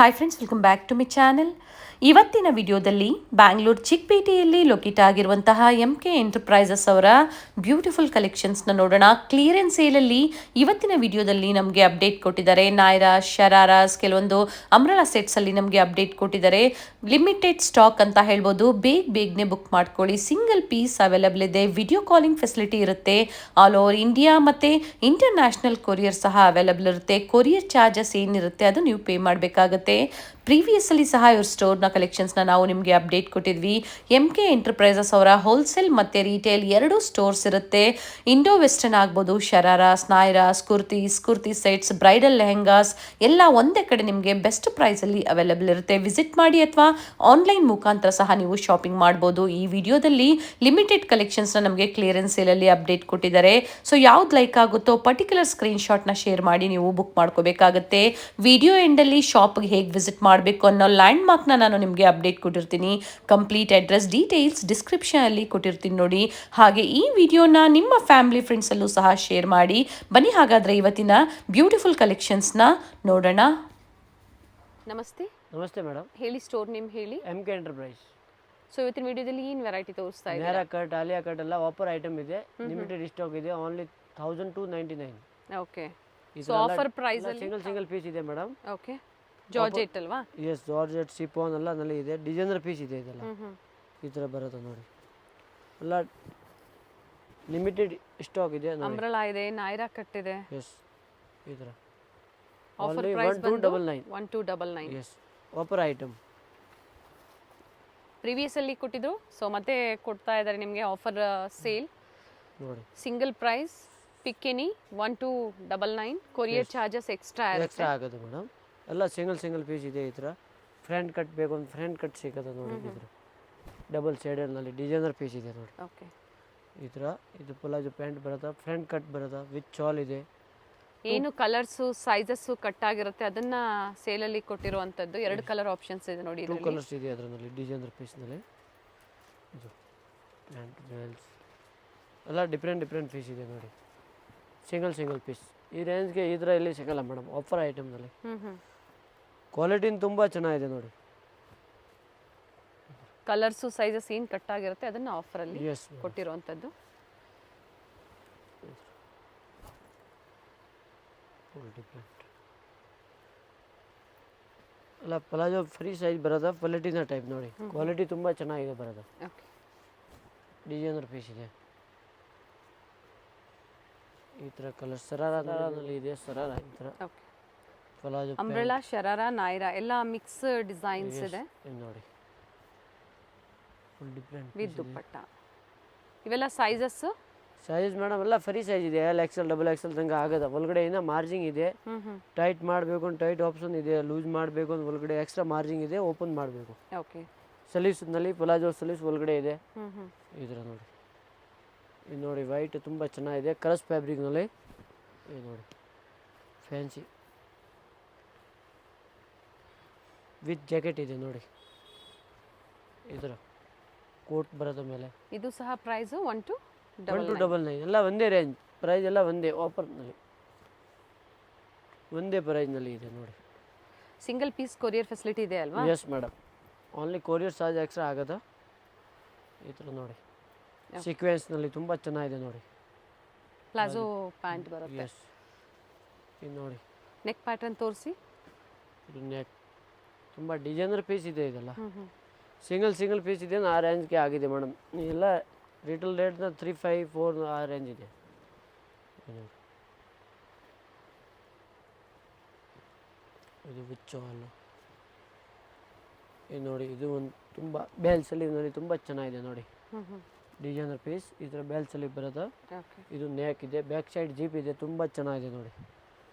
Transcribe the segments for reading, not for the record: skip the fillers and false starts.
Hi friends, welcome back to my channel. ಇವತ್ತಿನ ವಿಡಿಯೋದಲ್ಲಿ ಬ್ಯಾಂಗ್ಳೂರ್ ಚಿಕ್ಕಪೇಟೆಯಲ್ಲಿ ಲೊಕೇಟ್ ಆಗಿರುವಂತಹ MK ಎಂಟರ್ಪ್ರೈಸಸ್ ಅವರ ಬ್ಯೂಟಿಫುಲ್ ಕಲೆಕ್ಷನ್ಸ್ನ ನೋಡೋಣ. ಕ್ಲಿಯರೆನ್ಸ್ ಸೇಲಲ್ಲಿ ಇವತ್ತಿನ ವಿಡಿಯೋದಲ್ಲಿ ನಮಗೆ ಅಪ್ಡೇಟ್ ಕೊಟ್ಟಿದ್ದಾರೆ. ನಾಯ್ರಾ, ಶರಾರಾಸ್, ಕೆಲವೊಂದು ಅಮ್ರಲಾ ಸೆಟ್ಸಲ್ಲಿ ನಮಗೆ ಅಪ್ಡೇಟ್ ಕೊಟ್ಟಿದ್ದಾರೆ. ಲಿಮಿಟೆಡ್ ಸ್ಟಾಕ್ ಅಂತ ಹೇಳ್ಬೋದು. ಬೇಗನೆ ಬುಕ್ ಮಾಡ್ಕೊಳ್ಳಿ. ಸಿಂಗಲ್ ಪೀಸ್ ಅವೈಲಬಲ್ ಇದೆ. ವಿಡಿಯೋ ಕಾಲಿಂಗ್ ಫೆಸಿಲಿಟಿ ಇರುತ್ತೆ. ಆಲ್ ಓವರ್ ಇಂಡಿಯಾ ಮತ್ತು ಇಂಟರ್ನ್ಯಾಷನಲ್ ಕೊರಿಯರ್ ಸಹ ಅವೈಲಬಲ್ ಇರುತ್ತೆ. ಕೊರಿಯರ್ ಚಾರ್ಜಸ್ ಏನಿರುತ್ತೆ ಅದು ನೀವು ಪೇ ಮಾಡಬೇಕಾಗುತ್ತೆ. ಪ್ರೀವಿಯಸ್ಸಲ್ಲಿ ಸಹ ಇವ್ರ ಸ್ಟೋರ್ನ ಕಲೆಕ್ಷನ್ಸ್ನ ನಾವು ನಿಮಗೆ ಅಪ್ಡೇಟ್ ಕೊಟ್ಟಿದ್ವಿ. MK ಎಂಟರ್ಪ್ರೈಸಸ್ ಅವರ ಹೋಲ್ಸೇಲ್ ಮತ್ತು ರೀಟೇಲ್ ಎರಡೂ ಸ್ಟೋರ್ಸ್ ಇರುತ್ತೆ. ಇಂಡೋ ವೆಸ್ಟರ್ನ್ ಆಗ್ಬೋದು, ಶರಾರಾಸ್, ನಾಯ್ರಾಸ್, ಕುರ್ತಿ ಸೆಟ್ಸ್, ಬ್ರೈಡಲ್ ಲೆಹೆಂಗಾಸ್ ಎಲ್ಲ ಒಂದೇ ಕಡೆ ನಿಮಗೆ ಬೆಸ್ಟ್ ಪ್ರೈಸಲ್ಲಿ ಅವೈಲಬಲ್ ಇರುತ್ತೆ. ವಿಸಿಟ್ ಮಾಡಿ ಅಥವಾ ಆನ್ಲೈನ್ ಮುಖಾಂತರ ಸಹ ನೀವು ಶಾಪಿಂಗ್ ಮಾಡ್ಬೋದು. ಈ ವಿಡಿಯೋದಲ್ಲಿ ಲಿಮಿಟೆಡ್ ಕಲೆಕ್ಷನ್ಸ್ನ ನಮಗೆ ಕ್ಲಿಯರೆನ್ಸ್ ಸೇಲಲ್ಲಿ ಅಪ್ಡೇಟ್ ಕೊಟ್ಟಿದ್ದಾರೆ. ಸೊ ಯಾವ್ದು ಲೈಕ್ ಆಗುತ್ತೋ ಪರ್ಟಿಕ್ಯುಲರ್ ಸ್ಕ್ರೀನ್ಶಾಟ್ನ ಶೇರ್ ಮಾಡಿ ನೀವು ಬುಕ್ ಮಾಡ್ಕೋಬೇಕಾಗುತ್ತೆ. ವಿಡಿಯೋ ಎಂಡಲ್ಲಿ ಶಾಪ್ಗೆ ಹೇಗೆ ವಿಸಿಟ್ ಮಾಡಬೇಕು ಅನ್ನೋ ಲ್ಯಾಂಡ್ ಮಾರ್ಕ್ನ ನಾನು ನಿಮಗೆ ಅಪ್ಡೇಟ್ ಕೊಟ್ಟಿರ್ತೀನಿ. ಕಂಪ್ಲೀಟ್ ಅಡ್ರೆಸ್ ಡೀಟೇಲ್ಸ್ ಡಿಸ್ಕ್ರಿಪ್ಷನಲ್ಲಿ ಕೊಟ್ಟಿರ್ತೀನಿ ನೋಡಿ. ಹಾಗೆ ಈ ವಿಡಿಯೋನ ನಿಮ್ಮ ಫ್ಯಾಮಿಲಿ ಫ್ರೆಂಡ್ಸಲ್ಲೂ ಸಹ ಶೇರ್ ಮಾಡಿ. ಬನ್ನಿ ಹಾಗಾದರೆ ಇವತ್ತಿನ ಬ್ಯೂಟಿಫುಲ್ ಕಲೆಕ್ಷನ್ಸ್ನ ನೋಡೋಣ. ನಮಸ್ತೆ. ನಮಸ್ತೆ ಮೇಡಮ್, ಹೇಳಿ, ಸ್ಟೋರ್ ನೇಮ್ ಹೇಳಿ. MK enterprise. ಸೊ ಇವತ್ತಿನ ವಿಡಿಯೋದಲ್ಲಿ ಏನು ವೆರೈಟಿ ತೋರಿಸ್ತಾ ಇದೆ? ನೇರಾ ಕಟ್, ಆಲಿಯಾ ಕಟ್ ಎಲ್ಲ ಆಫರ್ ಐಟಮ್ ಇದೆ. ಲಿಮಿಟೆಡ್ ಸ್ಟಾಕ್ ಇದೆ. Only 1299. Okay. So offer price ಅಲ್ಲಿ ಸಿಂಗಲ್ ಪೀಸ್ ಇದೆ ಮೇಡಮ್. ಓಕೆ. ಜಾರ್ಜೆಟ್ ಅಲ್ವಾ? ಎಸ್, ಜಾರ್ಜೆಟ್, ಸಿಫಾನ್ ಎಲ್ಲ ನಲ್ಲಿ ಇದೆ. ಡಿಸೈನರ್ ಪೀಸ್ ಇದೆ. ಇದೆಲ್ಲ ಈ ಥರ ಬರುತ್ತೆ ನೋಡಿ. ಎಲ್ಲ ಲಿಮಿಟೆಡ್ ಸ್ಟಾಕ್ ಇದೆ. ಅಂಬ್ರೆಲಾ ಇದೆ, ನಾಯ್ರಾ ಕಟ್ ಇದೆ. ಎಸ್, ಈ ಥರ offer only price 1299. 1299. Yes, offer item. Previous ಅಲ್ಲಿ ಕೊಟ್ಟಿದ್ರು, ಸೊ ಮತ್ತೆ ಕೊಡ್ತಾ ಇದ್ದಾರೆ ನಿಮಗೆ ಆಫರ್ ಸೇಲ್ ನೋಡಿ. Single price pick any 1299. Courier charges extra ಆಗುತ್ತೆ ಮೇಡಮ್. ಎಲ್ಲ ಸಿಂಗಲ್ ಪೀಸ್ ಇದೆ. ಈ ಥರ ಫ್ರಂಟ್ ಕಟ್ ಬೇಕು ಒಂದು ಫ್ರಂಟ್ ಕಟ್ ಸಿಗುತ್ತೆ ನೋಡಿ. ಈ ಥರ ಡಬಲ್ ಶೇಡರ್ನಲ್ಲಿ ಡಿಸೈನರ್ ಪೀಸ್ ಇದೆ ನೋಡಿ. ಓಕೆ. ಈ ಥರ ಇದು ಪ್ಲಾಜೋ ಪ್ಯಾಂಟ್ ಬರುತ್ತೆ, ಫ್ರಂಟ್ ಕಟ್ ಬರುತ್ತೆ, ವಿತ್ ಶಾಲ್ ಇದೆ. ಏನು ಕಲರ್ಸು ಸೈಜಸ್ಸು ಕಟ್ ಆಗಿರುತ್ತೆ ಅದನ್ನ ಸೇಲಲ್ಲಿ ಕೊಟ್ಟಿರುವಂಥದ್ದು. ಎರಡು ಕಲರ್ ಆಪ್ಷನ್ಸ್ ಇದೆ ನೋಡಿ. 2 ಕಲರ್ಸ್ ಇದೆ ಅದರಲ್ಲಿ ಡಿಸೈನರ್ ಪೀಸ್ನಲ್ಲಿ. ಇದು ಪ್ಯಾಂಟ್, ಬೇಲ್ಸ್ ಎಲ್ಲ ಡಿಫ್ರೆಂಟ್ ಪೀಸ್ ಇದೆ ನೋಡಿ. ಸಿಂಗಲ್ ಪೀಸ್ ಈ ರೇಂಜ್ಗೆ ಈ ಥರ ಇಲ್ಲಿ ಸಿಗಲ್ಲ ಮೇಡಮ್. ಆಫರ್ ಐಟಮ್ನಲ್ಲಿ ಕ್ವಾಲಿಟಿನ ತುಂಬ ಚೆನ್ನಾಗಿದೆ ನೋಡಿ. ಕಲರ್ಸು ಸೈಜಸ್ ಏನು ಕಟ್ ಆಗಿರುತ್ತೆ ಅದನ್ನ ಆಫರಲ್ಲಿ ಎಸ್ ಕೊಟ್ಟಿರುವಂಥದ್ದು. ಡಿಫ್ರೆಂಟ್ ಅಲ್ಲ, ಪ್ಲಾಜೋ ಫ್ರೀ ಸೈಜ್ ಬರೋದು. ಕ್ವಾಲಿಟಿನ ಟೈಪ್ ನೋಡಿ. ಕ್ವಾಲಿಟಿ ತುಂಬ ಚೆನ್ನಾಗಿದೆ ಬರೋದು. ಓಕೆ. ಡಿಸೈನರ್ ಪೀಸ್ ಇದೆ. ಈ ಥರ ಕಲರ್ ಸರಾರಲ್ಲಿ ಇದೆ. ಸರಾರ ಈ ಥರ okay. Palazzo, umbrella, sharara, Nayra ಎಲ್ಲ ಮಿಕ್ಸ್ ಡಿಸೈನ್ಸ್ ಇದೆ ನೋಡಿ. ಫುಲ್ ಡಿಫ್ರೆಂಟ್ ವಿತ್ ದುಪ್ಪಟ್ಟ. ಇವೆಲ್ಲ ಸೈಜಸ್ ಮೇಡಮ್ ಎಲ್ಲ ಫ್ರೀ ಸೈಜ್ ಇದೆ. XL, XXL ತನಕ ಆಗೋದು. ಒಳಗಡೆಯಿಂದ ಮಾರ್ಜಿಂಗ್ ಇದೆ. ಟೈಟ್ ಮಾಡಬೇಕು ಅಂತ ಟೈಟ್ ಆಪ್ಷನ್ ಇದೆ. ಲೂಸ್ ಮಾಡಬೇಕು ಅಂತ ಒಳಗಡೆ ಎಕ್ಸ್ಟ್ರಾ ಮಾರ್ಜಿಂಗ್ ಇದೆ. ಓಪನ್ ಮಾಡಬೇಕು. ಓಕೆ. ಸಲೀಸ್ನಲ್ಲಿ ಪ್ಲಾಜೋ ಸಲೀಸ್ ಒಳಗಡೆ ಇದೆ. ಈ ಥರ ನೋಡಿ. ಇದು ನೋಡಿ, ವೈಟ್ ತುಂಬ ಚೆನ್ನಾಗಿದೆ. ಕ್ರಸ್ ಫ್ಯಾಬ್ರಿಕ್ನಲ್ಲಿ ಇದು ನೋಡಿ, ಫ್ಯಾನ್ಸಿ ವಿತ್ ಜಾಕೆಟ್ ಇದೆ ನೋಡಿ. ಈ ಥರ ಕೋಟ್ ಬರೋದ ಮೇಲೆ. ಇದು ಸಹ ಪ್ರೈಸು 1299. ಎಲ್ಲ ಒಂದೇ ರೇಂಜ್ ಪ್ರೈಸ್, ಎಲ್ಲ ಒಂದೇ ಆಫರ್ನಲ್ಲಿ ಒಂದೇ ಪ್ರೈಸ್ನಲ್ಲಿ ಇದೆ ನೋಡಿ. ಸಿಂಗಲ್ ಪೀಸ್ ಕೊರಿಯರ್ ಫೆಸಿಲಿಟಿ ಇದೆ ಅಲ್ವಾ? Yes madam. Only courier charge extra ಆಗೋದು. ಈ ಥರ ನೋಡಿ, ಸೀಕ್ವೆನ್ಸ್ನಲ್ಲಿ ತುಂಬ ಚೆನ್ನಾಗಿದೆ ನೋಡಿ. ಪ್ಲಾಜೋ ಪ್ಯಾಂಟ್ ಬರುತ್ತೆ. ಎಸ್, ಇದು ನೋಡಿ. ನೆಕ್ ಪ್ಯಾಟರ್ನ್ ತೋರಿಸಿ. ಇದು ನೆಕ್ ತುಂಬ ಡಿಸೈನರ್ ಪೀಸ್ ಇದೆ. ಇದೆಲ್ಲ ಸಿಂಗಲ್ ಪೀಸ್ ಇದೆ. ಆ ರೇಂಜ್ಗೆ ಆಗಿದೆ ಮೇಡಮ್. ಎಲ್ಲ ರಿಟೇಲ್ ರೇಟ್ನ 354 ಆ ರೇಂಜ್ ಇದೆ. ಇದು ವಿಚ್ಚಲ್ಲ. ಇದು ನೋಡಿ, ಇದು ಒಂದು ತುಂಬ ಬೇಲ್ಸಲ್ಲಿ ನೋಡಿ ತುಂಬ ಚೆನ್ನಾಗಿದೆ ನೋಡಿ. ಡಿಸೈನರ್ ಪೀಸ್ ಈ ಥರ ಬೇಲ್ಸಲ್ಲಿ ಬರೋದು. ಇದು ನೆಕ್ ಇದೆ, ಬ್ಯಾಕ್ ಸೈಡ್ ಜೀಪ್ ಇದೆ. ತುಂಬ ಚೆನ್ನಾಗಿದೆ ನೋಡಿ.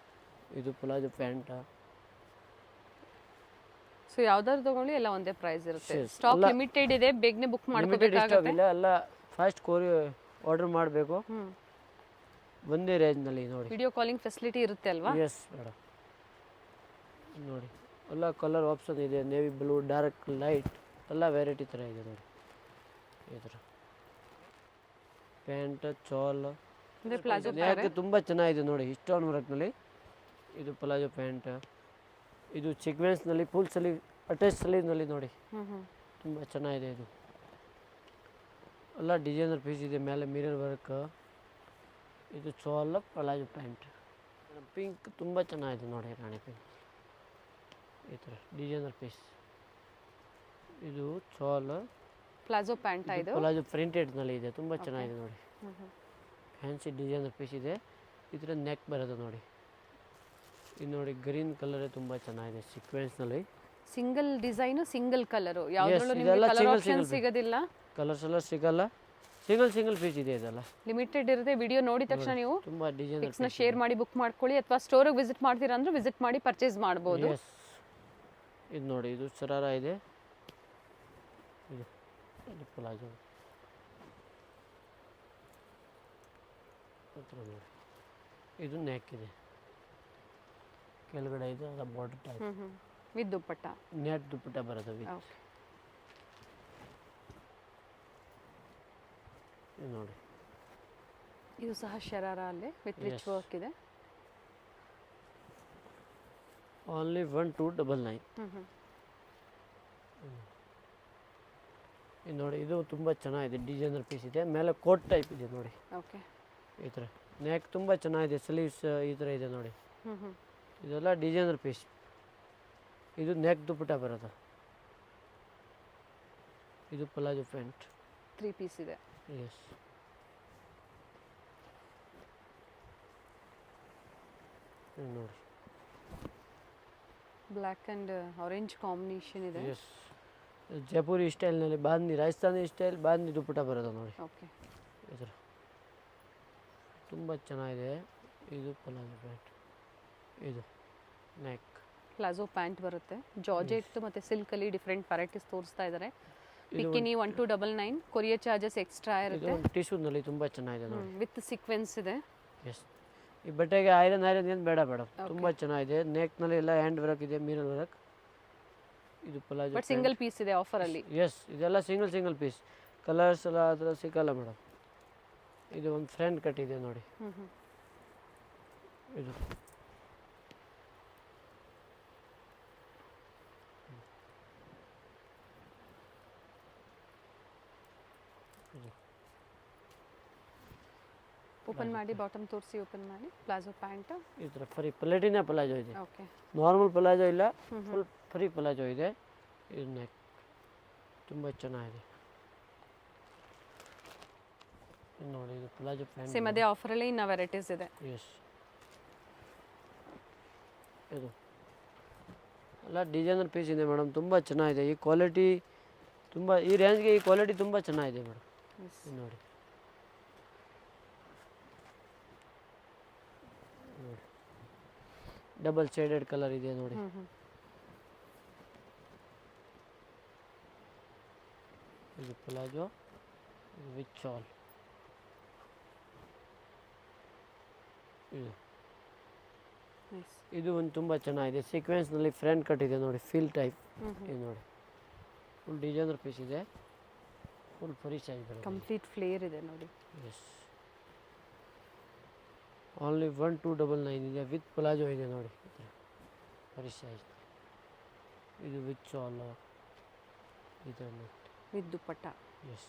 ಇದು ಪ್ಲಾಜೋ ಪ್ಯಾಂಟ. ಸೊ ಯಾವ್ದಾದ್ರು ತಗೊಳ್ಳಿ ಎಲ್ಲ ಒಂದೇ ಪ್ರೈಸ್ ಇರುತ್ತೆ. ಸ್ಟಾಕ್ ಲಿಮಿಟೆಡ್ ಇದೆ. ಬೇಗನೆ ಬುಕ್ ಮಾಡ್ಕೋಬೇಕಾಗುತ್ತೆ. ಎಲ್ಲ ಫಾಸ್ಟ್ ಆರ್ಡರ್ ಮಾಡಬೇಕು. ಒಂದೇ ರೇಂಜ್ನಲ್ಲಿ ನೋಡಿ. ವಿಡಿಯೋ ಕಾಲಿಂಗ್ ಫೆಸಿಲಿಟಿ ಇರುತ್ತೆ ಅಲ್ವಾ? Yes madam. ನೋಡಿ, ಎಲ್ಲ ಕಲರ್ ಆಪ್ಷನ್ ಇದೆ. ನೇವಿ ಬ್ಲೂ, ಡಾರ್ಕ್, ಲೈಟ್ ಎಲ್ಲ ವೆರೈಟಿ ಥರ ಇದೆ ನೋಡಿ. ಈ ಥರ ಪ್ಯಾಂಟ್, ಚಾಲ್, ಪ್ಲಾಜೋ ತುಂಬ ಚೆನ್ನಾಗಿದೆ ನೋಡಿ. ಸ್ಟೋನ್ ವರ್ಕ್ನಲ್ಲಿ ಇದು ಪ್ಲಾಜೋ ಪ್ಯಾಂಟ್. ಇದು ಸೀಕ್ವೆನ್ಸ್ನಲ್ಲಿ ಫುಲ್ ಸ್ಲೀವ್ ಅಟ್ಯಾಚ್ ಸ್ಲೀವ್ನಲ್ಲಿ ನೋಡಿ ಹ್ಞೂ ಹ್ಞೂ ತುಂಬ ಚೆನ್ನಾಗಿದೆ ಇದು. ಎಲ್ಲ ಡಿಸೈನರ್ ಪೀಸ್ ಇದೆ, ಮೇಲೆ ಮಿರರ್ ವರ್ಕ್. ಇದು ಚೋಲ ಪ್ಲಾಜೋ ಪ್ಯಾಂಟ್. ಪಿಂಕ್ ತುಂಬ ಚೆನ್ನಾಗಿದೆ ನೋಡಿ, ರಾಣಿ ಪಿಂಕ್ ಈ ಥರ ಡಿಸೈನರ್ ಪೀಸ್. ಇದು ಚೋಲ ಪ್ಲಾಜೋ ಪ್ಯಾಂಟ್ ಇದು. ಪ್ಲಾಜೋ ಪ್ರಿಂಟೆಡ್ನಲ್ಲಿ ಇದೆ, ತುಂಬ ಚೆನ್ನಾಗಿದೆ ನೋಡಿ. ಫ್ಯಾನ್ಸಿ ಡಿಸೈನರ್ ಪೀಸ್ ಇದೆ. ಈ ಥರ ನೆಕ್ ಬರೋದು ನೋಡಿ. ಇದು ನೋಡಿ ಗ್ರೀನ್ ಕಲರ್ ತುಂಬ ಚೆನ್ನಾಗಿದೆ ಸೀಕ್ವೆನ್ಸ್ನಲ್ಲಿ. ಸಿಂಗಲ್ ಡಿಸೈನು ಸಿಂಗಲ್ ಕಲರು, ಯಾವುದ್ರಲ್ಲೂ ಇದೆಲ್ಲ ನಿಮಗೆ ಕಲರ್ single ಆಪ್ಷನ್ single ಸಿಗೋದಿಲ್ಲ. ಕಲರ್ಸ್ ಎಲ್ಲ ಸಿಗಲ್ಲ, ಸಿಂಗಲ್ ಪೀಸ್ ಇದೆ ಇದೆಲ್ಲ. ಲಿಮಿಟೆಡ್ ಇರುತ್ತೆ. ವಿಡಿಯೋ ನೋಡಿದ ತಕ್ಷಣ ನೀವು ತುಂಬ ಡಿಸೈನರ್ ಪಿಕ್ಸ್ನ ಶೇರ್ ಮಾಡಿ ಬುಕ್ ಮಾಡ್ಕೊಳ್ಳಿ, ಅಥವಾ ಸ್ಟೋರಿಗೆ ವಿಸಿಟ್ ಮಾಡ್ತೀರಾ ಅಂದ್ರೆ ವಿಸಿಟ್ ಮಾಡಿ ಪರ್ಚೇಸ್ ಮಾಡ್ಬೋದು. ಎಸ್. ಇದು ನೋಡಿ, ಇದು ಸರಾರ ಇದೆ. ಇದು ಪ್ಲಾಜೋ ನೋಡಿ. ಇದು ನೆಕ್ ಇದೆ, ಕೆಳಗಡೆ ಇದೆ ಅದ border type. With dupatta, net dupatta ಬರುತ್ತೆ ವಿತ್. ಓಕೆ. ಇದು ನೋಡಿ, ಇದು ಸಹ ಶರಾರ ಅಲ್ಲೇ ವಿತ್ ರಿಚ್ ವರ್ಕ್ ಇದೆ. ಓನ್ಲಿ 1299. ಇದು ನೋಡಿ, ಇದು ತುಂಬ ಚೆನ್ನಾಗಿದೆ ಡಿಸೈನರ್ ಪೀಸ್ ಇದೆ. ಮೇಲೆ ಕೋಟ್ ಟೈಪ್ ಇದೆ ನೋಡಿ, ಓಕೆ. ಈ ಥರ ನೆಕ್ ತುಂಬ ಚೆನ್ನಾಗಿದೆ. ಸ್ಲೀವ್ಸ್ ಈ ಥರ ಇದೆ ನೋಡಿ. ಇದೆಲ್ಲ ಡಿಸೈನರ್ ಪೀಸ್. ಇದು ನೆಕ್ ದುಪ್ಪಟ್ಟ ಬರೋದು. ಇದು ಪ್ಲಾಜೋ ಪ್ಯಾಂಟ್ 3 ಪೀಸ್ ಇದೆ. ಎಸ್. ನೋಡಿ, ಬ್ಲ್ಯಾಕ್ ಆ್ಯಂಡ್ ಆರೆಂಜ್ ಕಾಂಬಿನೇಷನ್ ಇದೆ. ಎಸ್. ಜೈಪುರಿ ಸ್ಟೈಲ್ನಲ್ಲಿ ಬಾಂದಿ, ರಾಜಸ್ಥಾನಿ ಸ್ಟೈಲ್ ಬಾಂದಿ ದುಪ್ಪಟ್ಟ ಬರೋದು ನೋಡಿ. ಓಕೆ. ಈ ಥರ ತುಂಬ ಚೆನ್ನಾಗಿದೆ. ಇದು ಪ್ಲಾಜೋ ಪ್ಯಾಂಟ್, ಇದು ನೆಕ್. ಪ್ಲಾಜೋ ಪ್ಯಾಂಟ್ ಬರುತ್ತೆ. ಜಾರ್ಜೆಟ್ ಮತ್ತು ಸಿಲ್ಕಲ್ಲಿ ಡಿಫ್ರೆಂಟ್ ವೆರೈಟೀಸ್ ತೋರಿಸ್ತಾ ಇದ್ದಾರೆ. ಪಿಕ್ಕಿನಿ 1299. ಕೊರಿಯರ್ ಚಾರ್ಜಸ್ ಎಕ್ಸ್ಟ್ರಾ ಇದು ಇರುತ್ತೆ. ಒಂದು ಟಿಶ್ಯೂನಲ್ಲಿ ತುಂಬ ಚೆನ್ನಾಗಿದೆ ನೋಡಿ. ವಿತ್ ಸೀಕ್ವೆನ್ಸ್ ಇದೆ. ಎಸ್. ಈ ಬಟ್ಟೆಗೆ ಐರನ್ ಏನು ಬೇಡ ತುಂಬ ಚೆನ್ನಾಗಿದೆ. ನೆಕ್ನಲ್ಲಿ ಎಲ್ಲ ಹ್ಯಾಂಡ್ ವರ್ಕ್ ಇದೆ, ಮಿರರ್ ವರ್ಕ್. ಇದು ಪ್ಲಾಜೋ ಬಟ್ ಸಿಂಗಲ್ ಪೀಸ್ ಇದೆ ಆಫರಲ್ಲಿ. ಎಸ್, ಇದೆಲ್ಲ ಸಿಂಗಲ್ ಪೀಸ್. ಕಲರ್ಸ್ ಎಲ್ಲ ಆ ಥರ ಸಿಕ್ಕಲ್ಲ ಮೇಡಮ್. ಇದು ಒಂದು ಫ್ರಂಟ್ ಕಟ್ ಇದೆ ನೋಡಿ. ಇದು ಓಪನ್ ಮಾಡಿ, ಬಾಟಮ್ ತೋರಿಸಿ ಓಪನ್ ಮಾಡಿ. ಪ್ಲಾಜೋ ಪ್ಯಾಂಟ್ ಈ ಥರ ಫ್ರೀ ಪ್ಲೇಟಿನ ಪ್ಲಾಜೋ ಇದೆ, ಓಕೆ. ನಾರ್ಮಲ್ ಪ್ಲಾಜೋ ಇಲ್ಲ, ಫುಲ್ ಫ್ರೀ ಪ್ಲಾಜೋ ಇದೆ. ಇದು ನೆಕ್ ತುಂಬ ಚೆನ್ನಾಗಿದೆ. ಇದು ನೋಡಿ, ಇದು ಪ್ಲಾಜೋ ಪ್ಯಾಂಟ್. ಸೇಮ್ ಅದೇ ಆಫರಲ್ಲಿ ಇನ್ನು ವೆರೈಟೀಸ್ ಇದೆ. ಎಸ್. ಇದು ಎಲ್ಲ ಡಿಸೈನರ್ ಪೀಸ್ ಇದೆ ಮೇಡಮ್, ತುಂಬ ಚೆನ್ನಾಗಿದೆ. ಈ ಕ್ವಾಲಿಟಿ ತುಂಬ, ಈ ರೇಂಜ್ಗೆ ಈ ಕ್ವಾಲಿಟಿ ತುಂಬ ಚೆನ್ನಾಗಿದೆ ಮೇಡಮ್. ನೋಡಿ, ಡಬಲ್ ಶೇಡೆಡ್ ಕಲರ್ ಇದೆ ನೋಡಿ. ಇದು ಪ್ಲಾಜೋ ವಿತ್ ಶಾಲ್. ಇದು ಒಂದು ತುಂಬ ಚೆನ್ನಾಗಿದೆ. ಸೀಕ್ವೆನ್ಸ್ನಲ್ಲಿ ಫ್ರಂಟ್ ಕಟ್ ಇದೆ ನೋಡಿ, ಫೀಲ್ ಟೈಪ್. ಇದು ನೋಡಿ, ಫುಲ್ ಡಿಸೈನರ್ ಪೀಸ್ ಇದೆ, ಫುಲ್ ಫ್ರೀ ಸೈಜ್ ಬರುತ್ತೆ. ಕಂಪ್ಲೀಟ್ ಫ್ಲೇರ್ ಇದೆ ನೋಡಿ. ಎಸ್. ಓನ್ಲಿ 1299 ಇದೆ. ವಿತ್ ಪ್ಲಾಜೋ ಇದೆ ನೋಡಿ, ಫ್ರೀ ಸೈಜ್. ಇದು ವಿತ್ ಶಾಲ್, ಇದು ನೆಟ್ ವಿತ್ ದುಪ್ಪಟ್ಟ. ಎಸ್.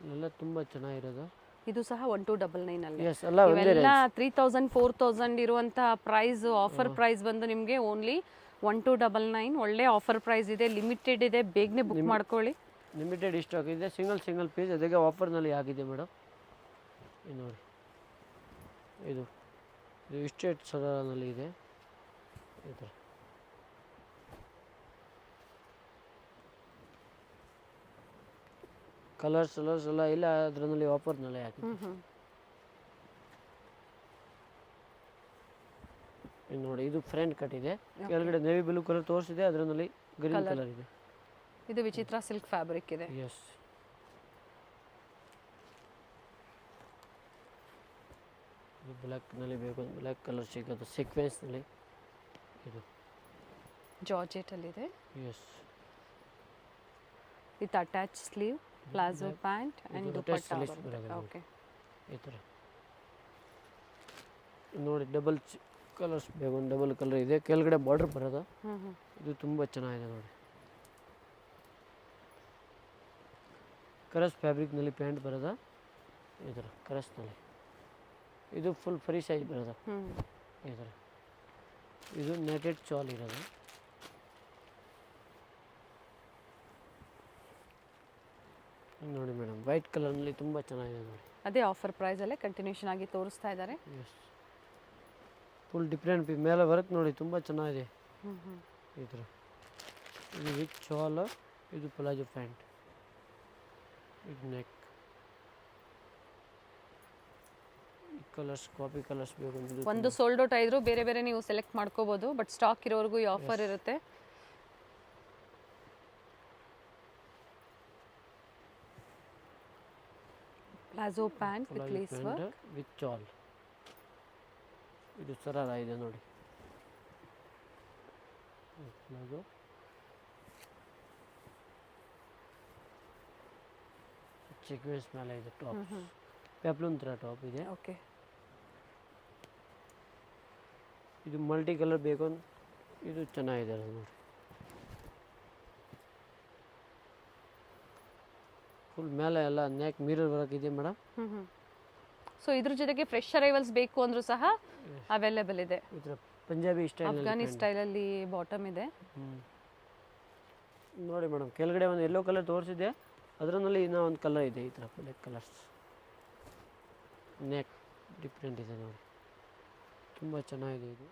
ಇವೆಲ್ಲ ತುಂಬ ಚೆನ್ನಾಗಿರೋದು. ಇದು ಸಹ 1299 ಅಲ್ಲಿ. ಎಸ್, ಎಲ್ಲ ಒಂದೇ ಇವೆಲ್ಲ ರೇಂಜ್. 3000 4000 ಇರುವಂಥ ಪ್ರೈಸ್, ಆಫರ್ ಪ್ರೈಸ್ ಬಂದು ನಿಮಗೆ ಓನ್ಲಿ 1299. ಒಳ್ಳೆ ಆಫರ್ ಪ್ರೈಸ್ ಇದೆ, ಲಿಮಿಟೆಡ್ ಇದೆ, ಬೇಗನೆ ಬುಕ್ ಮಾಡ್ಕೊಳ್ಳಿ. ಲಿಮಿಟೆಡ್ ಸ್ಟಾಕ್ ಇದೆ, ಸಿಂಗಲ್ ಪೀಸ್. ಅದಕ್ಕೆ ಆಫರ್ನಲ್ಲಿ ಆಗಿದೆ ಮೇಡಮ್. ಇದು ನೋಡಿ, ಇದು ಇಸ್ಟೇಟ್ ಸರಾರಲ್ಲಿ ಇದೆ. ಈ ಥರ ಕಲರ್ಸ್ ಎಲ್ಲ ಇಲ್ಲ, ಅದರಲ್ಲಿ ಆಫರ್ನಲ್ಲಿ ಹಾಕಿದೆ. ಇದು ನೋಡಿ, ಇದು ಫ್ರಂಟ್ ಕಟ್ ಇದೆ. ಕೆಳಗಡೆ ನೇವಿ ಬ್ಲೂ ಕಲರ್ ತೋರಿಸಿದೆ, ಅದರಲ್ಲಿ ಗ್ರೀನ್ ಕಲರ್ ಇದೆ. ಇದು ವಿಚಿತ್ರ ಸಿಲ್ಕ್ ಫ್ಯಾಬ್ರಿಕ್ ಇದೆ. ಎಸ್. ಇದು ಬ್ಲ್ಯಾಕ್ನಲ್ಲಿ ಬೇಕು, ಬ್ಲ್ಯಾಕ್ ಕಲರ್ ಸಿಗೋದು ಸೀಕ್ವೆನ್ಸ್ನಲ್ಲಿ. ಇದು ಜಾರ್ಜೆಟಲ್ಲಿದೆ. Yes. With attach sleeve, palazzo pant and dupatta ಬರುತ್ತೆ. ಓಕೆ. ಈ ಥರ ನೋಡಿ, ಡಬಲ್ ಕಲರ್ಸ್ ಬೇಕು, ಒಂದು ಡಬಲ್ ಕಲರ್ ಇದೆ, ಕೆಳಗಡೆ ಬಾರ್ಡರ್ ಬರೋದು. ಹ್ಞೂ ಹ್ಞೂ ಇದು ತುಂಬ ಚೆನ್ನಾಗಿದೆ ನೋಡಿ. ಕರಸ್ ಫ್ಯಾಬ್ರಿಕ್ನಲ್ಲಿ ಪ್ಯಾಂಟ್ ಬರೋದು ಈ ಥರ ಕರಸ್ನಲ್ಲಿ. ಇದು ಫುಲ್ ಫ್ರೀ ಸೈಜ್ ಬರೋದು ಹ್ಞೂ ಈ ಥರ. ಇದು ನೆಟೆಡ್ ಶಾಲ್ ಇರೋದು. ನೋಡಿ ಮೇಡಮ್, ವೈಟ್ ಕಲರ್ನಲ್ಲಿ ತುಂಬ ಚೆನ್ನಾಗಿದೆ ನೋಡಿ. ಅದೇ ಆಫರ್ ಪ್ರೈಸಲ್ಲೇ ಕಂಟಿನ್ಯೂಷನ್ ಆಗಿ ತೋರಿಸ್ತಾ ಇದ್ದಾರೆ. ಎಸ್, ಫುಲ್ ಡಿಫ್ರೆಂಟ್ ಮೇಲೆ ವರ್ಕ್ ನೋಡಿ, ತುಂಬ ಚೆನ್ನಾಗಿದೆ ಹ್ಞೂ ಹ್ಞೂ ಈ ಥರ. ಇದು ವಿತ್ ಶಾಲ್, ಇದು ಪ್ಲಾಜೋ ಪ್ಯಾಂಟ್, ಇದು ನೆಕ್. ಕಲರ್ಸ್ ಕಾಪಿ ಕಲರ್ಸ್ ಬೇಕು ಅಂದ್ರೆ ಒಂದು ಸೋಲ್ಡ್ ಔಟ್ ಆಯಿದ್ರು ಬೇರೆ ಬೇರೆ ನೀವು ಸೆಲೆಕ್ಟ್ ಮಾಡ್ಕೋಬೋದು, ಬಟ್ ಸ್ಟಾಕ್ ಇರೋವರೆಗೂ ಈ ಆಫರ್ ಇರುತ್ತೆ. Palazzo pant with lace work with shawl. ಇದು ಸರಾರ ಇದೆ ನೋಡಿ. ಪ್ಲಾಜೋ ಸೀಕ್ವೆನ್ಸ್ ಮೇಲೆ ಇದೆ ಟಾಪ್, ಪೆಪ್ಲೂನ್ ಥರ ಟಾಪ್ ಇದೆ. ಓಕೆ. ಇದು ಮಲ್ಟಿ ಕಲರ್ ಬೇಕು, ಇದು ಚೆನ್ನಾಗಿದೆ ನೋಡಿ. ಫುಲ್ ಮೇಲೆ ಎಲ್ಲ ನೆಕ್ ಮಿರರ್ ವರ್ಕ್ ಇದೆ ಮೇಡಮ್. ಸೊ ಇದ್ರ ಜೊತೆಗೆ ಫ್ರೆಶ್ ಅರೈವಲ್ಸ್ ಬೇಕು ಅಂದ್ರೂ ಸಹ ಅವೈಲೇಬಲ್ ಇದೆ. ಈ ಥರ ಪಂಜಾಬಿ ಸ್ಟೈಲ್, ಅಫ್ಘಾನಿ ಸ್ಟೈಲಲ್ಲಿ ಬಾಟಮ್ ಇದೆ. ನೋಡಿ ಮೇಡಮ್, ಕೆಳಗಡೆ ಒಂದು ಯೆಲ್ಲೋ ಕಲರ್ ತೋರಿಸಿದೆ, ಅದರಲ್ಲಿ ಇನ್ನೂ ಒಂದು ಕಲರ್ ಇದೆ ಈ ಥರ ಬ್ಲ್ಯಾಕ್ ಕಲರ್ಸ್. ನೆಕ್ ಡಿಫ್ರೆಂಟ್ ಇದೆ ನೋಡಿ, ತುಂಬ ಚೆನ್ನಾಗಿದೆ. ಇದು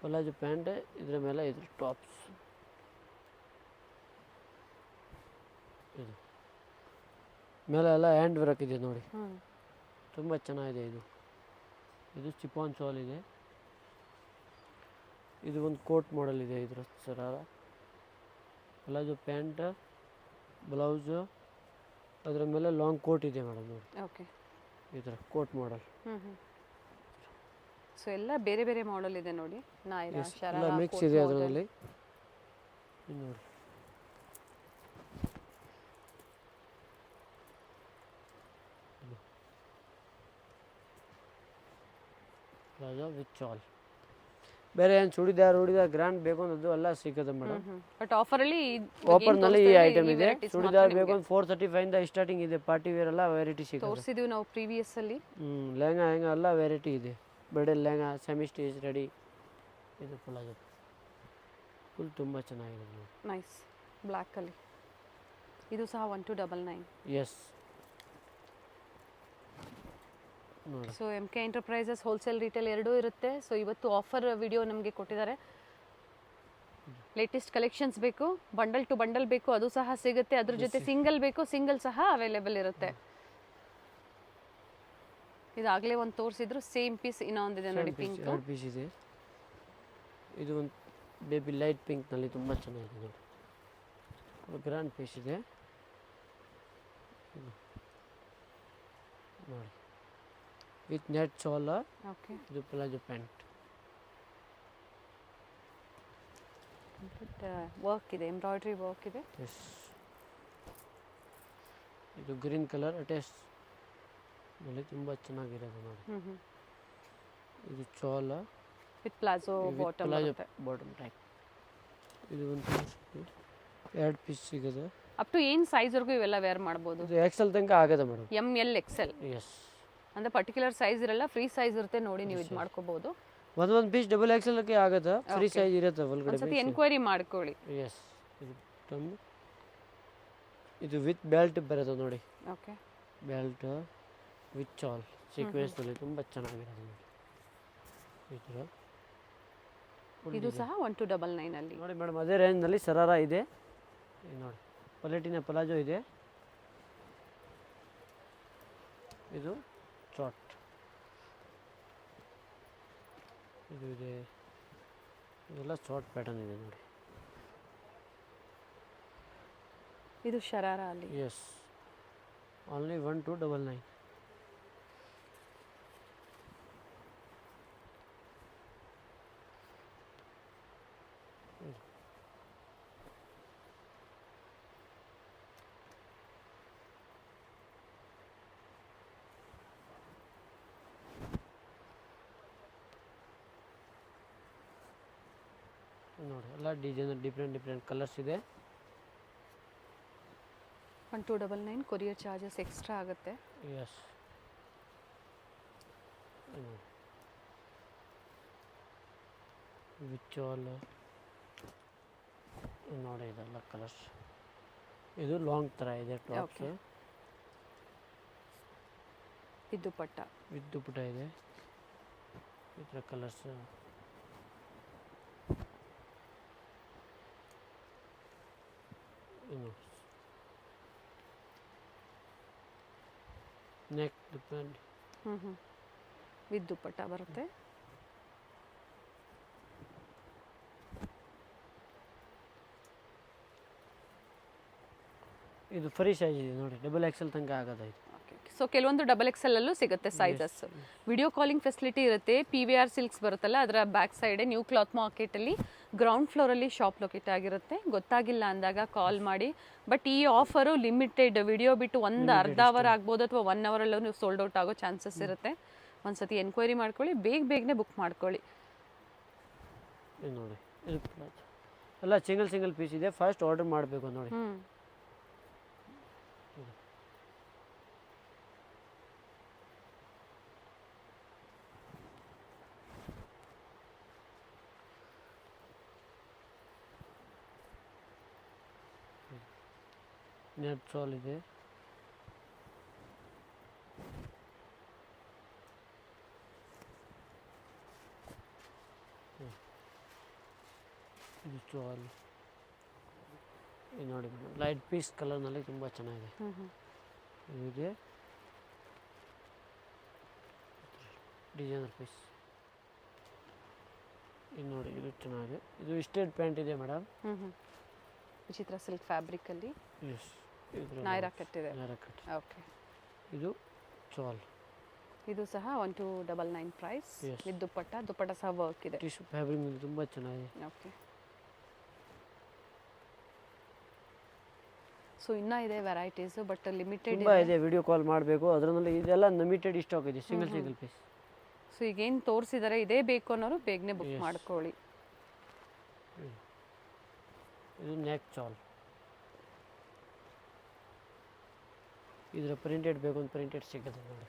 ಪ್ಲಾಜೋ ಪ್ಯಾಂಟ್, ಇದರ ಮೇಲೆ ಇದ್ರ ಟಾಪ್ಸ್. ಇದು ಮೇಲೆ ಎಲ್ಲ ಹ್ಯಾಂಡ್ ವರ್ಕ್ ಇದೆ ನೋಡಿ, ತುಂಬ ಚೆನ್ನಾಗಿದೆ. ಇದು ಚಿಪಾನ್ ಶಾಲ್ ಇದೆ. ಇದು ಒಂದು ಕೋಟ್ ಮಾಡೆಲ್ ಇದೆ ಇದರ ಸರಾರ. ಪ್ಲಾಜೋ ಪ್ಯಾಂಟ್, ಬ್ಲೌಸು, ಅದರ ಮೇಲೆ ಲಾಂಗ್ ಕೋಟ್ ಇದೆ ಮೇಡಮ್ ನೋಡಿ. ಓಕೆ. ಈ ಥರ ಕೋಟ್ ಮಾಡೆಲ್. ಸೊ ಎಲ್ಲ ಬೇರೆ ಬೇರೆ ಮಾಡೆಲ್ ಇದೆ ನೋಡಿ. ನಾಯಿರಾ, ಎಲ್ಲ ಶರಾರಾ, ಮಿಕ್ಸ್ ಇದೆ ಅದರಲ್ಲಿ ನೋಡಿ. Palazzo with shawl. ಬೇರೆ ಏನು ಚೂಡಿದಾರ್ ಗ್ರ್ಯಾಂಡ್ ಬೇಕು ಅನ್ನೋದು ಎಲ್ಲ ಸಿಗುತ್ತೆ ಮೇಡಮ್. ಬಟ್ ಆಫರಲ್ಲಿ ಆಫರ್ನಲ್ಲಿ ಈ ಐಟಮ್ ಇದೆ. ಚೂಡಿದಾರ್ ಬೇಕು ಅಂದ್ರೆ 435 ಇಂದ ಸ್ಟಾರ್ಟಿಂಗ್ ಇದೆ. ಪಾರ್ಟಿ ವೇರ್ ಎಲ್ಲ ವೆರೈಟಿ ಸಿಗುತ್ತೆ. ತೋರಿಸಿದೀವಿ ನಾವು ಪ್ರೀವಿಯಸ್ ಅಲ್ಲಿ. ಲೆಹಂಗಾ ಎಲ್ಲ ವೆರೈಟಿ ಇದೆ. Bridal lehenga, semi stage ready. ಇದು ಪ್ಲಾಜೋ ಫುಲ್ ತುಂಬ ಚೆನ್ನಾಗಿದೆ ನೋಡಿ. ನೈಸ್ ಬ್ಲ್ಯಾಕ್ ಅಲ್ಲಿ. ಇದು ಸಹ 1299. ಎಸ್ ನೋಡಿ. So MK enterprises wholesale retail ಎರಡೂ ಇರುತ್ತೆ. ಸೊ ಇವತ್ತು ಆಫರ್ ವಿಡಿಯೋ ನಮಗೆ ಕೊಟ್ಟಿದ್ದಾರೆ. ಲೇಟೆಸ್ಟ್ ಕಲೆಕ್ಷನ್ಸ್ ಬೇಕು, ಬಂಡಲ್ ಟು ಬಂಡಲ್ ಬೇಕು, ಅದು ಸಹ ಸಿಗುತ್ತೆ. ಅದ್ರ ಜೊತೆ ಸಿಂಗಲ್ ಬೇಕು, ಸಿಂಗಲ್ ಸಹ ಅವೈಲೇಬಲ್ ಇರುತ್ತೆ. ಇದಾಗಲೇ ಒಂದು ತೋರಿಸಿದ್ರು, ಸೇಮ್ ಪೀಸ್ ಇನ್ನೊಂದಿದೆ ನೋಡಿ, ಪಿಂಕ್. ಎರಡು ಪೀಸ್ ಇದೆ. ಇದು ಒಂದು ಬೇಬಿ ಲೈಟ್ ಪಿಂಕ್ನಲ್ಲಿ ತುಂಬ ಚೆನ್ನಾಗಿದೆ ನೋಡಿ. ಗ್ರ್ಯಾಂಡ್ ಪೀಸ್ ಇದೆ ನೋಡಿ, ವಿತ್ ನೆಟ್ ಶಾಲ್. ಓಕೆ. ಇದು ಪ್ಲಾಜೋ ಪ್ಯಾಂಟ್. ವರ್ಕ್ ಇದೆ, ಎಂಬ್ರಾಯ್ಡ್ರಿ ವರ್ಕ್ ಇದೆ. ಎಸ್. ಇದು ಗ್ರೀನ್ ಕಲರ್ ಅಟ್ಯಾಚ್ ನಲ್ಲಿ ತುಂಬ ಚೆನ್ನಾಗಿರೋದು ನೋಡಿ. ಇದು ಶಾಲ್ ವಿತ್ ಪ್ಲಾಜೋ ಬಾಟಮ್ ಬರುತ್ತೆ. Bottom type. ಇದು ಒಂದು ಪೀಸ್, ಎರಡು ಪೀಸ್ ಸಿಗೋದು. ಅಪ್ ಟು ಏನು ಸೈಜ್ವರೆಗೂ ಇವೆಲ್ಲ ವೇರ್ ಮಾಡ್ಬೋದು. ಇದು ಎಕ್ಸೆಲ್ ತನಕ ಆಗುತ್ತೆ ಮೇಡಮ್. ML XL. ಎಸ್. ಅಂದರೆ ಪರ್ಟಿಕ್ಯುಲರ್ ಸೈಜ್ ಇರಲ್ಲ, ಫ್ರೀ ಸೈಜ್ ಇರುತ್ತೆ ನೋಡಿ, ನೀವು ಇದು ಮಾಡ್ಕೋಬಹುದು. ಒಂದು ಪೀಸ್ ಡಬಲ್ ಎಕ್ಸೆಲ್ಗೆ ಆಗುತ್ತೆ, ಫ್ರೀ ಸೈಜ್ ಇರುತ್ತೆ ಒಳಗಡೆ. ಒಂದ್ಸತಿ ಎನ್ಕ್ವೈರಿ ಮಾಡ್ಕೊಳ್ಳಿ. ಎಸ್. ಇದು ವಿತ್ ಬೆಲ್ಟ್ ಬರುತ್ತೆ ನೋಡಿ. ಓಕೆ. ಬೆಲ್ಟ್ ವಿತ್ ಶಾಲ್ ಸೀಕ್ವೆನ್ಸ್ನಲ್ಲಿ ತುಂಬ ಚೆನ್ನಾಗಿರೋದು ನೋಡಿ. ಈ ಥರ ಇದು ಸಹ 1299 ಅಲ್ಲಿ ನೋಡಿ ಮೇಡಮ್. ಅದೇ ರೇಂಜ್ನಲ್ಲಿ ಸರಾರ ಇದೆ ನೋಡಿ. ಪಲೆಟಿನ ಪ್ಲಾಜೋ ಇದೆ. ಇದು ಶಾರ್ಟ್ ಇದು ಇದೆ. ಇದೆಲ್ಲ ಶಾರ್ಟ್ ಪ್ಯಾಟರ್ನ್ ಇದೆ ನೋಡಿ. ಇದು ಶರಾರಾ ಅಲ್ಲಿ. ಎಸ್. ಓನ್ಲಿ 1299. ನೋಡಿ ಎಲ್ಲ ಡಿಸೈನ್ ಡಿಫ್ರೆಂಟ್ ಕಲರ್ಸ್ ಇದೆ. 1299 ಕೊರಿಯರ್ ಚಾರ್ಜಸ್ ಎಕ್ಸ್ಟ್ರಾ ಆಗುತ್ತೆ. ಎಸ್ ವಿಚ್ ಆಲ್ ನೋಡಿ ಇದೆಲ್ಲ ಕಲರ್ಸ್. ಇದು ಲಾಂಗ್ ಥರ ಇದೆ ಟಾಪ್ಸ್. Okay. ಇದು ದುಪಟ್ಟ. ವಿತ್ ದುಪಟ್ಟ ಇದೆ. ಈ ಥರ colours. Neck depend. With dupatta ಬರುತ್ತೆ. ಇದು ಫ್ರೀ ಸೈಜ್ ಇದೆ ನೋಡಿ, ಡಬಲ್ ಎಕ್ಸೆಲ್ ತನಕ ಆಗೋದು ಇದು. ಸೊ ಕೆಲವೊಂದು ಡಬಲ್ ಎಕ್ಸೆಲ್ ಅಲ್ಲೂ ಸಿಗುತ್ತೆ ಸೈಜಸ್. ವಿಡಿಯೋ ಕಾಲಿಂಗ್ ಫೆಸಿಲಿಟಿ ಇರುತ್ತೆ. PVR ಸಿಲ್ಕ್ಸ್ ಬರುತ್ತಲ್ಲ, ಅದರ ಬ್ಯಾಕ್ ಸೈಡ್ ನ್ಯೂ ಕ್ಲಾತ್ ಮಾರ್ಕೆಟಲ್ಲಿ ಗ್ರೌಂಡ್ ಫ್ಲೋರಲ್ಲಿ ಶಾಪ್ ಲೊಕೇಟ್ ಆಗಿರುತ್ತೆ. ಗೊತ್ತಾಗಿಲ್ಲ ಅಂದಾಗ ಕಾಲ್ ಮಾಡಿ. ಬಟ್ ಈ ಆಫರು ಲಿಮಿಟೆಡ್. ವಿಡಿಯೋ ಬಿಟ್ಟು ಒಂದು ಅರ್ಧ ಅವರ್ ಆಗ್ಬೋದು ಅಥವಾ 1 ಅವರಲ್ಲೂ ನೀವು ಸೋಲ್ಡ್ ಔಟ್ ಆಗೋ ಚಾನ್ಸಸ್ ಇರುತ್ತೆ. ಒಂದ್ಸತಿ ಎನ್ಕ್ವೈರಿ ಮಾಡ್ಕೊಳ್ಳಿ, ಬೇಗನೆ ಬುಕ್ ಮಾಡ್ಕೊಳ್ಳಿ. ಇದು ನೋಡಿ, ಇದು ಎಲ್ಲ ಸಿಂಗಲ್ ಪೀಸ್ ಇದೆ. ಫಸ್ಟ್ ಆರ್ಡರ್ ಮಾಡಬೇಕು ನೋಡಿ. ನೆಟ್ ಸಾಲ್ ಇದೆ. ಇದು ಸಾಲ್ ಇದು ನೋಡಿ ಮೇಡಮ್, ಲೈಟ್ ಪೀಸ್ ಕಲರ್ನಲ್ಲಿ ತುಂಬ ಚೆನ್ನಾಗಿದೆ. ಇದೆ ಡಿಸೈನರ್ ಪೀಸ್. ಇದು ನೋಡಿ, ಇದು ಚೆನ್ನಾಗಿದೆ. ಇದು ಸ್ಟೇಟ್ ಪ್ಯಾಂಟ್ ಇದೆ ಮೇಡಮ್. ವಿಚಿತ್ರ ಸಿಲ್ಕ್ ಫ್ಯಾಬ್ರಿಕಲ್ಲಿ ಎಸ್, ನಾಯ್ರಾ ಕಟ್ ಇದೆ. ಓಕೆ. ಇದು ಸಾಲ್. ಇದು ಸಹ 1299 ಪ್ರೈಸ್. ವಿತ್ ದುಪಟ್ಟ ಸಹ ವರ್ಕ್ ಇದೆ. ಟಿಶ್ಯೂ ಫ್ಯಾಬ್ರಿಕ್ ತುಂಬ ಚೆನ್ನಾಗಿದೆ. ಓಕೆ. ಸೊ ಇನ್ನೂ ಇದೆ ವೆರೈಟೀಸ್, ಬಟ್ ಲಿಮಿಟೆಡ್ ತುಂಬ ಇದೆ. ವಿಡಿಯೋ ಕಾಲ್ ಮಾಡಬೇಕು. ಅದರಲ್ಲಿ ಇದೆಲ್ಲ ಲಿಮಿಟೆಡ್ ಸ್ಟಾಕ್ ಇದೆ, ಸಿಂಗಲ್ ಪೀಸ್. ಸೊ ಈಗೇನು ತೋರಿಸಿದ್ದಾರೆ ಇದೇ ಬೇಕು ಅನ್ನೋರು ಬೇಗನೆ ಬುಕ್ ಮಾಡ್ಕೊಳ್ಳಿ. ಇದು ನೆಕ್ ಸಾಲ್. ಇದರ ಪ್ರಿಂಟೆಡ್ ಬೇಕು ಅಂತ ಪ್ರಿಂಟೆಡ್ ಸಿಗುತ್ತೆ ನೋಡಿ.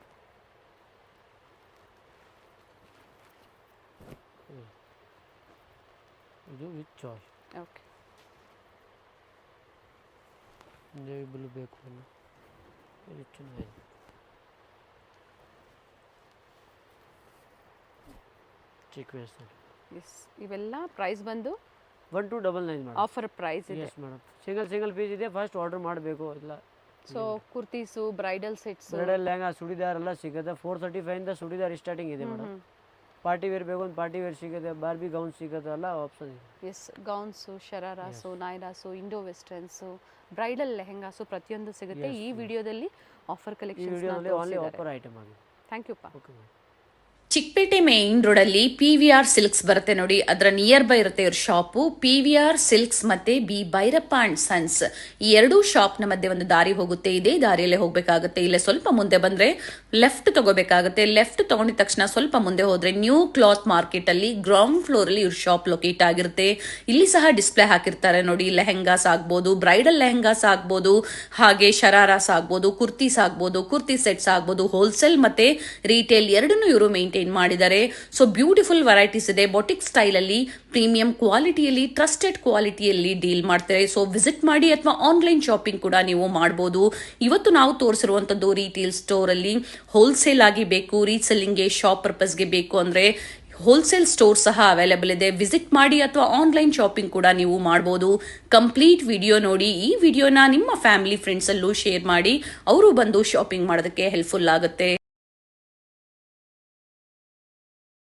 ಇದು ವಿತ್ ಸಾಲ್. ಓಕೆ. ನೇವಿ ಬ್ಲೂ ಬೇಕು ಅನ್ನೋ ಇದು ಚೆನ್ನಾಗಿದೆ. ಸೀಕ್ವೆನ್ಸ್. ಎಸ್, ಇವೆಲ್ಲ ಪ್ರೈಸ್ ಬಂದು 1299 ಮೇಡಮ್. ಆಫರ್ ಪ್ರೈಸ್ ಇದೆ. ಎಸ್ ಮೇಡಮ್, ಸಿಂಗಲ್ ಪೀಸ್ ಇದೆ. ಫಸ್ಟ್ ಆರ್ಡರ್ ಮಾಡಬೇಕು. ಇಲ್ಲ so kurtis, bridal sets, bridal lehenga, churidar ಎಲ್ಲ ಸಿಗುತ್ತೆ. 435 ಇಂದ ಸುಡಿದಾರ್ ಸ್ಟಾರ್ಟಿಂಗ್ ಇದೆ ಮೇಡಮ್. ಪಾರ್ಟಿ ವೇರ್ ಬೇಕು ಅಂತ ಪಾರ್ಟಿ ವೇರ್ ಸಿಗುತ್ತೆ, ಬಾರ್ಬಿ ಗೌನ್ ಸಿಗುತ್ತೆ, ಎಲ್ಲ ಆಪ್ಷನ್ ಇದೆ. Yes, gowns, shararas, nairas, Indo westerns, bridal lehengas ಪ್ರತಿಯೊಂದು ಸಿಗುತ್ತೆ. ಈ ವಿಡಿಯೋದಲ್ಲಿ offer collections only offer item ಆಗಿದೆ. ಥ್ಯಾಂಕ್ ಯು ಪಾ. Okay madam. ಚಿಕ್ಕಪೇಟೆ ಮೇನ್ ರೋಡಲ್ಲಿ PVR ಸಿಲ್ಕ್ಸ್ ಬರುತ್ತೆ ನೋಡಿ, ಅದರ ನಿಯರ್ ಬೈ ಇರುತ್ತೆ ಇವ್ರ ಶಾಪು. PVR ಸಿಲ್ಕ್ಸ್ ಮತ್ತೆ ಬಿ ಭೈರಪ್ಪ ಅಂಡ್ ಸನ್ಸ್, ಈ ಎರಡೂ ಶಾಪ್ನ ಮಧ್ಯೆ ಒಂದು ದಾರಿ ಹೋಗುತ್ತೆ. ಇದೇ ದಾರಿಯಲ್ಲೇ ಹೋಗಬೇಕಾಗುತ್ತೆ. ಇಲ್ಲೇ ಸ್ವಲ್ಪ ಮುಂದೆ ಬಂದ್ರೆ ಲೆಫ್ಟ್ ತಗೋಬೇಕಾಗುತ್ತೆ. ಲೆಫ್ಟ್ ತಗೊಂಡಿದ ತಕ್ಷಣ ಸ್ವಲ್ಪ ಮುಂದೆ ಹೋದ್ರೆ ನ್ಯೂ ಕ್ಲಾತ್ ಮಾರ್ಕೆಟ್ ಅಲ್ಲಿ ಗ್ರೌಂಡ್ ಫ್ಲೋರ್ ಅಲ್ಲಿ ಇವ್ರ ಶಾಪ್ ಲೊಕೇಟ್ ಆಗಿರುತ್ತೆ. ಇಲ್ಲಿ ಸಹ ಡಿಸ್ಪ್ಲೇ ಹಾಕಿರ್ತಾರೆ ನೋಡಿ. ಲೆಹೆಂಗಾಸ್ ಆಗ್ಬೋದು, ಬ್ರೈಡಲ್ ಲೆಹೆಂಗಾಸ್ ಆಗ್ಬೋದು, ಹಾಗೆ ಶರಾರಾಸ್ ಆಗ್ಬೋದು, ಕುರ್ತೀಸ್ ಆಗ್ಬೋದು, ಕುರ್ತಿ ಸೆಟ್ಸ್ ಆಗ್ಬೋದು. ಹೋಲ್ಸೇಲ್ ಮತ್ತೆ ರೀಟೇಲ್ ಎರಡನ್ನೂ ಇವರು ಮೇಂಟೈನ್ ಮಾಡಿದ್ದಾರೆ. ಸೊ ಬ್ಯೂಟಿಫುಲ್ ವೆರೈಟೀಸ್ ಇದೆ. ಬೊಟಿಕ್ ಸ್ಟೈಲ್ ಅಲ್ಲಿ ಪ್ರೀಮಿಯಂ ಕ್ವಾಲಿಟಿಯಲ್ಲಿ, ಟ್ರಸ್ಟೆಡ್ ಕ್ವಾಲಿಟಿಯಲ್ಲಿ ಡೀಲ್ ಮಾಡ್ತಾರೆ. ಸೊ ವಿಸಿಟ್ ಮಾಡಿ ಅಥವಾ ಆನ್ಲೈನ್ ಶಾಪಿಂಗ್ ಕೂಡ ನೀವು ಮಾಡಬಹುದು. ಇವತ್ತು ನಾವು ತೋರಿಸಿರುವಂತದ್ದು ರೀಟೇಲ್ ಸ್ಟೋರ್ ಅಲ್ಲಿ ಹೋಲ್ಸೇಲ್ ಆಗಿ ಬೇಕು, ರೀಸೆಲ್ಲಿಂಗ್ಗೆ, ಶಾಪ್ ಪರ್ಪಸ್ಗೆ ಬೇಕು ಅಂದ್ರೆ ಹೋಲ್ಸೇಲ್ ಸ್ಟೋರ್ ಸಹ ಅವೈಲೇಬಲ್ ಇದೆ. ವಿಸಿಟ್ ಮಾಡಿ ಅಥವಾ ಆನ್ಲೈನ್ ಶಾಪಿಂಗ್ ಕೂಡ ನೀವು ಮಾಡಬಹುದು. ಕಂಪ್ಲೀಟ್ ವಿಡಿಯೋ ನೋಡಿ. ಈ ವಿಡಿಯೋನ ನಿಮ್ಮ ಫ್ಯಾಮಿಲಿ ಫ್ರೆಂಡ್ಸ್ ಅಲ್ಲೂ ಶೇರ್ ಮಾಡಿ, ಅವರು ಬಂದು ಶಾಪಿಂಗ್ ಮಾಡೋದಕ್ಕೆ ಹೆಲ್ಪ್ಫುಲ್ ಆಗುತ್ತೆ.